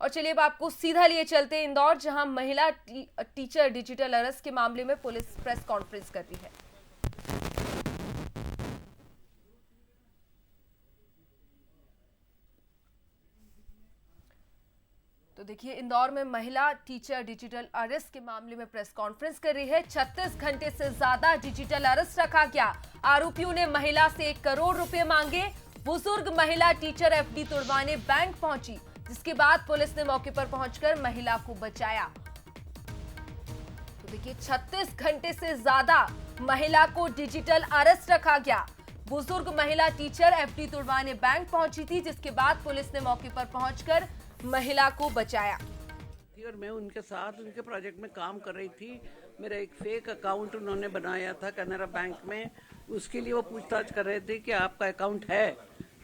और चलिए अब आपको सीधा लिए चलते हैं इंदौर, जहां महिला टीचर डिजिटल अरेस्ट के मामले में पुलिस प्रेस कॉन्फ्रेंस कर रही है। तो देखिए, इंदौर में महिला टीचर डिजिटल अरेस्ट के मामले में प्रेस कॉन्फ्रेंस कर रही है। 36 घंटे से ज्यादा डिजिटल अरेस्ट रखा गया। आरोपियों ने महिला से 1 करोड़ रुपए मांगे। बुजुर्ग महिला टीचर एफडी तुड़वाने बैंक पहुंची, जिसके बाद पुलिस ने मौके पर पहुंचकर महिला को बचाया। तो देखिए, 36 घंटे से ज्यादा महिला को डिजिटल अरेस्ट रखा गया। बुजुर्ग महिला टीचर एफडी तुड़वाने बैंक पहुंची थी, जिसके बाद पुलिस ने मौके पर पहुंचकर महिला को बचाया। और मैं उनके साथ उनके प्रोजेक्ट में काम कर रही थी। मेरा एक फेक अकाउंट उन्होंने बनाया था कैनरा बैंक में, उसके लिए वो पूछताछ कर रहे थे कि आपका अकाउंट है,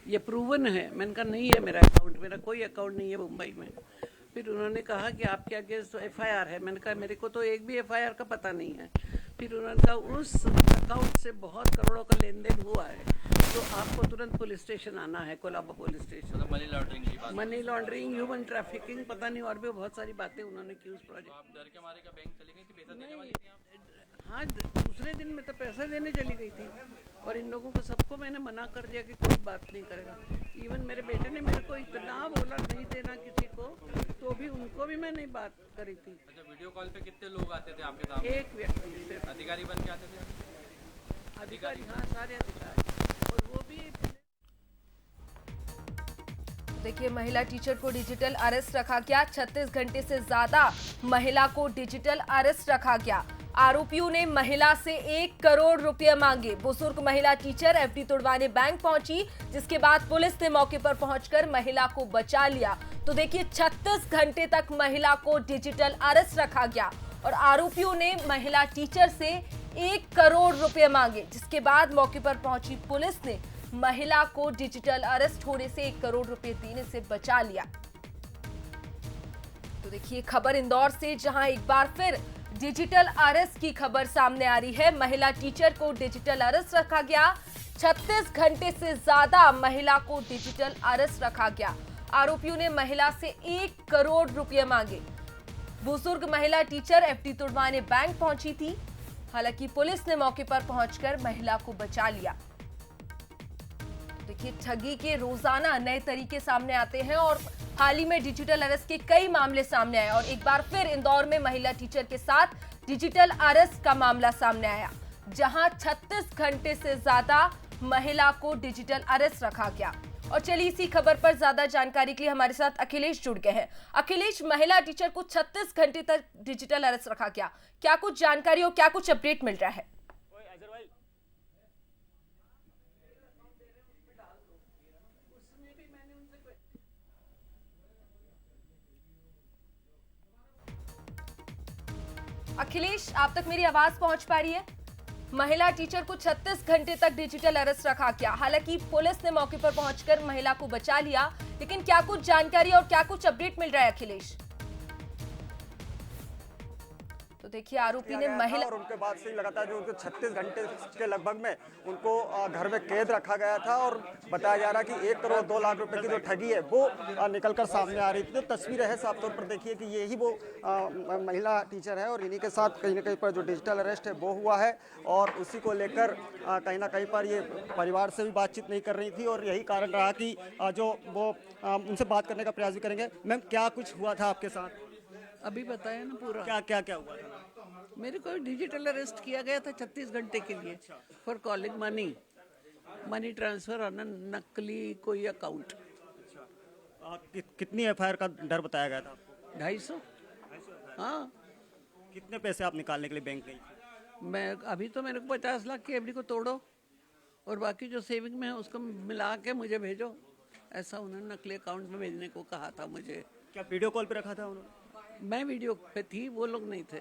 ये प्रूवन है। मैंने कहा नहीं है मेरा अकाउंट, मेरा कोई अकाउंट नहीं है मुंबई में। फिर उन्होंने कहा कि आपके अगेंस्ट एफआईआर है। मैंने कहा मेरे को तो एक भी एफआईआर का पता नहीं है। फिर उन्होंने कहा उस अकाउंट से बहुत करोड़ों का लेन देन हुआ है, तो आपको तुरंत पुलिस स्टेशन आना है, Colaba police station. Money laundering, human trafficking, पता नहीं और भी बहुत सारी बातें उन्होंने की उस प्रोजेक्ट। आप डर के मारे का बैंक चले गए कि पैसा देने वाली थी आप? हाँ, दूसरे दिन में तो पैसा देने चली गई थी और इन लोगों को सबको मैंने मना कर दिया कि कोई बात नहीं करेगा। इवन मेरे बेटे ने मेरे को इतना बोला नहीं देना किसी को, तो भी उनको भी मैं नहीं बात करी थी। अच्छा, वीडियो कॉल पे कितने लोग आते थे आपके सामने? एक व्यक्ति सिर्फ। अधिकारी बन के आते थे? अधिकारी, हाँ, सारे अधिकारी। और वो भी देखिए, महिला टीचर को डिजिटल अरेस्ट रखा गया। 36 घंटे से ज्यादा महिला को डिजिटल अरेस्ट रखा गया। आरोपियों ने महिला से 1 करोड़ रुपए मांगे। बुजुर्ग महिला टीचर एफडी तुड़वाने बैंक पहुंची, जिसके बाद पुलिस ने मौके पर पहुंचकर महिला को बचा लिया। तो देखिए, 36 घंटे तक महिला को डिजिटल अरेस्ट रखा गया और आरोपियों ने महिला टीचर से 1 करोड़ रुपए मांगे, जिसके बाद मौके पर पहुंची पुलिस ने महिला को डिजिटल अरेस्ट होने से 1 करोड़ रुपए देने से बचा लिया। तो देखिए, खबर इंदौर से, जहां एक बार फिर डिजिटल अरेस्ट की खबर सामने आ रही है। महिला टीचर को डिजिटल अरेस्ट रखा गया। 36 घंटे से ज्यादा महिला को डिजिटल अरेस्ट रखा गया। आरोपियों ने महिला से 1 करोड़ रुपए मांगे। बुजुर्ग महिला टीचर एफडी तुड़वाने बैंक पहुंची थी। हालांकि पुलिस ने मौके पर पहुंचकर महिला को बचा लिया। देखिए, ठगी के रोजाना नए तरीके सामने आते हैं और हाल ही में डिजिटल अरेस्ट के कई मामले सामने आए और एक बार फिर इंदौर में महिला टीचर के साथ डिजिटल अरेस्ट का मामला सामने आया, जहां 36 घंटे से ज्यादा महिला को डिजिटल अरेस्ट रखा गया। और चलिए, इसी खबर पर ज्यादा जानकारी के लिए हमारे साथ अखिलेश जुड़ गए हैं। अखिलेश, महिला टीचर को 36 घंटे तक डिजिटल अरेस्ट रखा गया, क्या कुछ जानकारी और क्या कुछ अपडेट मिल रहा है? अखिलेश, आप तक मेरी आवाज पहुंच पा रही है? महिला टीचर को 36 घंटे तक डिजिटल अरेस्ट रखा गया। हालांकि पुलिस ने मौके पर पहुंचकर महिला को बचा लिया, लेकिन क्या कुछ जानकारी और क्या कुछ अपडेट मिल रहा है अखिलेश? तो देखिए, आरोपी ने महिला और उनके बाद से लगातार जो उनको 36 घंटे के लगभग में उनको घर में कैद रखा गया था और बताया जा रहा कि 1 करोड़ 2 लाख रुपए की जो ठगी है वो निकलकर सामने आ रही थी। तो तस्वीरें है, साफ तौर पर देखिए कि ये ही वो महिला टीचर है और इन्हीं के साथ कहीं ना कहीं पर जो डिजिटल अरेस्ट है वो हुआ है और उसी को लेकर कहीं ना कहीं पर ये परिवार से भी बातचीत नहीं कर रही थी और यही कारण रहा कि जो वो उनसे बात करने का प्रयास भी करेंगे। मैम, क्या कुछ हुआ था आपके साथ? अभी बताया ना पूरा। क्या हुआ था? मेरे को डिजिटल अरेस्ट किया गया था 36 घंटे के लिए for calling money transfer on नकली कोई अकाउंट। कितनी एफआईआर का डर बताया गया था आपको? 250। हाँ, कितने पैसे आप निकालने के लिए बैंक गई? मैं अभी तो मेरे को 50 लाख की एफडी को तोड़ो और बाकी जो सेविंग में है उसको मिला के मुझे भेजो, ऐसा उन्होंने नकली अकाउंट में भेजने को कहा था मुझे। क्या वीडियो कॉल पे रखा था उन्होंने? मैं वीडियो पे थी, वो लोग नहीं थे।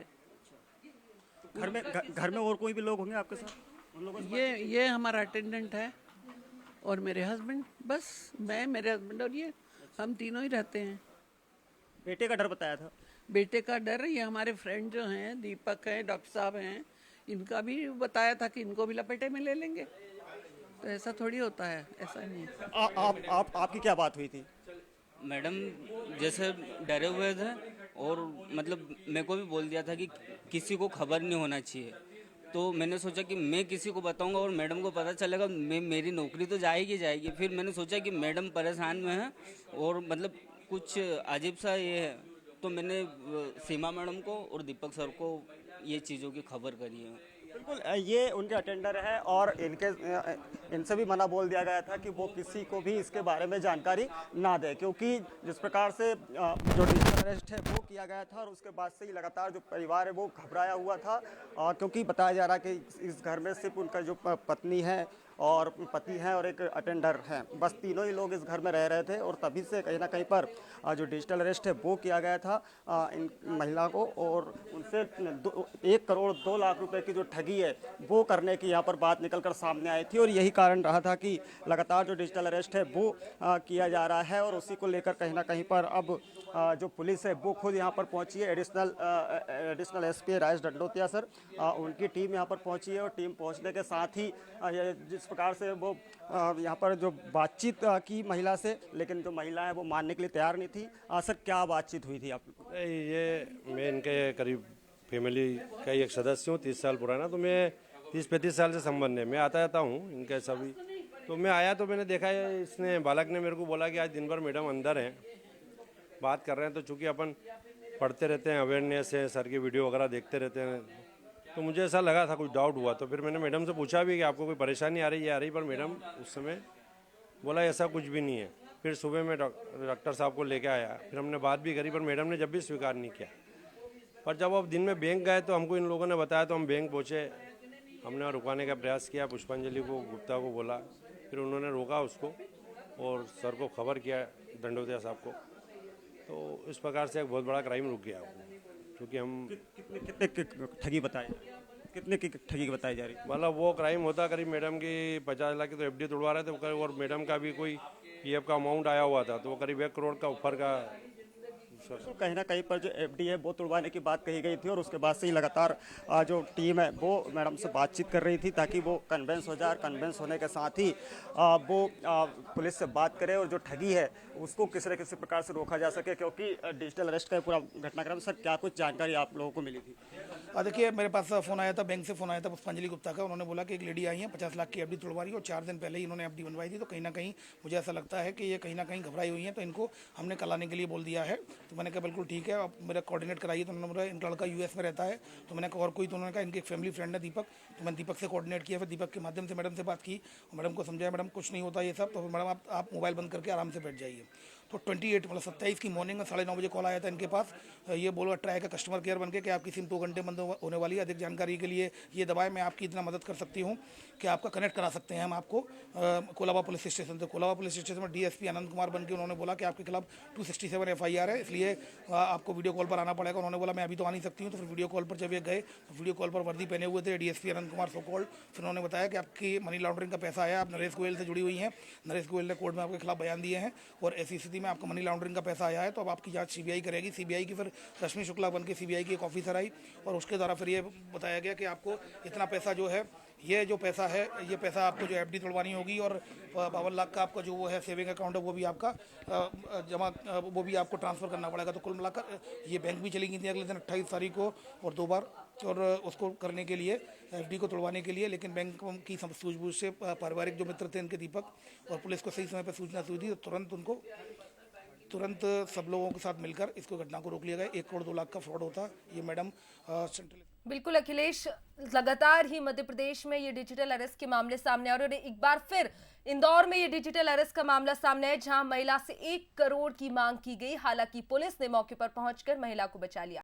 घर में और कोई भी लोग होंगे आपके साथ? उन लोगों से ये हमारा अटेंडेंट है और मेरे हस्बैंड, बस मैं, मेरे हस्बैंड और ये, हम तीनों ही रहते हैं। बेटे का डर बताया था? बेटे का डर, ये हमारे फ्रेंड जो हैं, दीपक हैं, डॉक्टर साहब हैं, इनका भी बताया था कि इनको भी लपेटे में ले लेंगे। तो ऐसा थोड़ी होता है, ऐसा नहीं। आपकी क्या बात हुई थी? मैडम जैसे डरे हुए थे और मतलब मेरे को भी बोल दिया था कि किसी को खबर नहीं होना चाहिए। तो मैंने सोचा कि मैं किसी को बताऊंगा और मैडम को पता चलेगा मेरी नौकरी तो जाएगी। फिर मैंने सोचा कि मैडम परेशान में है और मतलब कुछ अजीब सा ये है, तो मैंने सीमा मैडम को और दीपक सर को ये चीज़ों की खबर करी है। बिल्कुल ये उनके अटेंडर है और इनसे भी मना बोल दिया गया था कि वो किसी को भी इसके बारे में जानकारी ना दे, क्योंकि जिस प्रकार से जो डिजिटल अरेस्ट है वो किया गया था और उसके बाद से ही लगातार जो परिवार है वो घबराया हुआ था, क्योंकि बताया जा रहा है कि इस घर में सिर्फ उनका जो पत्नी है और पति हैं और एक अटेंडर हैं, बस तीनों ही लोग इस घर में रह रहे थे और तभी से कहीं ना कहीं पर जो डिजिटल अरेस्ट है वो किया गया था इन महिला को और उनसे 1 करोड़ 2 लाख रुपए की जो ठगी है वो करने की यहाँ पर बात निकलकर सामने आई थी और यही कारण रहा था कि लगातार जो डिजिटल अरेस्ट है वो किया जा रहा है और उसी को लेकर कहीं ना कहीं पर अब जो पुलिस है वो खुद यहाँ पर पहुँची है। Additional SP Rajesh Dandotiya sir, उनकी टीम यहाँ पर पहुँची है और टीम पहुँचने के साथ ही जिस प्रकार से वो यहाँ पर जो बातचीत की महिला से, लेकिन जो महिला है वो मानने के लिए तैयार नहीं थी। सर क्या बातचीत हुई थी आप? ये मैं इनके करीब फैमिली का एक सदस्य हूँ, 30 साल पुराना। तो मैं 30-35 साल से संबंध है, मैं आता जाता हूँ इनके सभी। तो मैं आया तो मैंने देखा है, इसने बालक ने मेरे को बोला कि आज दिन भर मैडम अंदर हैं, बात कर रहे हैं। तो चूँकि अपन पढ़ते रहते हैं, अवेयरनेस है, सर की वीडियो वगैरह देखते रहते हैं, तो मुझे ऐसा लगा था, कुछ डाउट हुआ। तो फिर मैंने मैडम से पूछा भी कि आपको कोई परेशानी आ रही, पर मैडम उस समय बोला ऐसा कुछ भी नहीं है। फिर सुबह में डॉक्टर साहब को लेके आया, फिर हमने बात भी करी, पर मैडम ने जब भी स्वीकार नहीं किया। पर जब अब दिन में बैंक गए तो हमको इन लोगों ने बताया, तो हम बैंक पहुँचे, हमने रुकाने का प्रयास किया, पुष्पांजलि को, गुप्ता को बोला, फिर उन्होंने रोका उसको और सर को खबर किया, दंडोतिया साहब को। तो इस प्रकार से एक बहुत बड़ा क्राइम रुक गया, क्योंकि हम कितने ठगी बताई, कितने की ठगी बताई जा रही? मतलब वो क्राइम होता करीब मैडम की 50 लाख की तो एफडी तोड़वा रहे थे और मैडम का भी कोई पीएफ का अमाउंट आया हुआ था, तो वो करीब 1 करोड़ का ऊपर का। तो कहीं ना कहीं पर जो एफडी है वो तोड़वाने की बात कही गई थी और उसके बाद से ही लगातार जो टीम है वो मैडम से बातचीत कर रही थी ताकि वो कन्वेंस हो जाए। कन्वेंस होने के साथ ही वो पुलिस से बात करे और जो ठगी है उसको किसी न किसी प्रकार से रोका जा सके, क्योंकि डिजिटल अरेस्ट का पूरा घटनाक्रम। सर क्या कुछ जानकारी आप लोगों को मिली थी? देखिए, मेरे पास फ़ोन आया था, बैंक से फ़ोन आया था पुष्पांजलि गुप्ता का। उन्होंने बोला कि एक लेडी आई है, 50 लाख की एफडी तोड़वा रही है और 4 दिन पहले ही इन्होंने एफडी बनवाई थी। तो कहीं ना कहीं मुझे ऐसा लगता है कि ये कहीं ना कहीं घबराई हुई है, तो इनको हमने कल आने के लिए बोल दिया है। तो मैंने कहा बिल्कुल ठीक है, आप मेरा कोऑर्डिनेट कराइए। तो उन्होंने बोला इनका लड़का यूएस में रहता है। तो मैंने कहा और कोई? तो उन्होंने कहा इनके एक फैमिली फ्रेंड है दीपक। तो मैंने दीपक से कोऑर्डिनेट किया, फिर दीपक के माध्यम से मैडम से बात की और मैडम को समझाया, मैडम कुछ नहीं होता ये सब। तो मैडम आप मोबाइल बंद करके आराम से बैठ जाइए। तो 27 की मॉर्निंग में 9:30 बजे कॉल आया था इनके पास। ये बोलो ट्राई का कस्टमर केयर बन के कि आपकी सिम 2 घंटे बंद होने वाली है, अधिक जानकारी के लिए ये दबाएं, मैं आपकी इतना मदद कर सकती हूँ कि आपका कनेक्ट करा सकते हैं हम आपको कोलाबा पुलिस स्टेशन से। कोलाबा पुलिस स्टेशन में डीएसपी आनंद कुमार बन के उन्होंने बोला कि आपके खिलाफ 267 FIR है, इसलिए आपको वीडियो कॉल पर आना पड़ेगा। उन्होंने बोला मैं अभी तो आ नहीं सकती हूँ। तो फिर वीडियो कॉल पर जब ये गए तो वीडियो कॉल पर वर्दी पहने हुए थे डीएसपी आनंद कुमार सोकॉल्ड। फिर उन्होंने बताया कि आपकी मनी लॉन्ड्रिंग का पैसा आया, आप नरेश गोयल से जुड़ी हुई हैं, नरेश गोयल ने कोर्ट में आपके खिलाफ बयान दिए हैं और ऐसी स्थिति में आपको मनी लॉन्ड्रिंग पैसा आया है। तो अब आपकी जांच सीबीआई करेगी। सीबीआई की फिर रश्मि शुक्ला बन के सीबीआई की एक ऑफिसर आई और उसके द्वारा फिर ये बताया गया कि आपको इतना पैसा जो है, ये जो पैसा है, ये पैसा आपको जो एफडी तोड़वानी होगी और 52 लाख का आपका जो वो है सेविंग अकाउंट है वो भी आपका जमा, वो भी आपको ट्रांसफ़र करना पड़ेगा। तो कुल मिलाकर ये बैंक भी चली गई थी अगले दिन 28 तारीख को और 2 बार, और उसको करने के लिए, एफडी को तोड़वाने के लिए। लेकिन बैंक की सूझबूझ से पारिवारिक जो मित्र थे इनके दीपक और पुलिस को सही समय पर सूचना हुई थी, तो तुरंत सब लोगों के साथ मिलकर इसको घटना को रोक लिया गया। 1 करोड़ 2 लाख का फ्रॉड होता ये मैडम सेंट्रल। बिल्कुल अखिलेश, लगातार ही मध्य प्रदेश में ये डिजिटल अरेस्ट के मामले सामने आ रहे हैं और एक बार फिर इंदौर में ये डिजिटल अरेस्ट का मामला सामने है, जहां महिला से 1 करोड़ की मांग की गई। हालांकि पुलिस ने मौके पर पहुंचकर महिला को बचा लिया।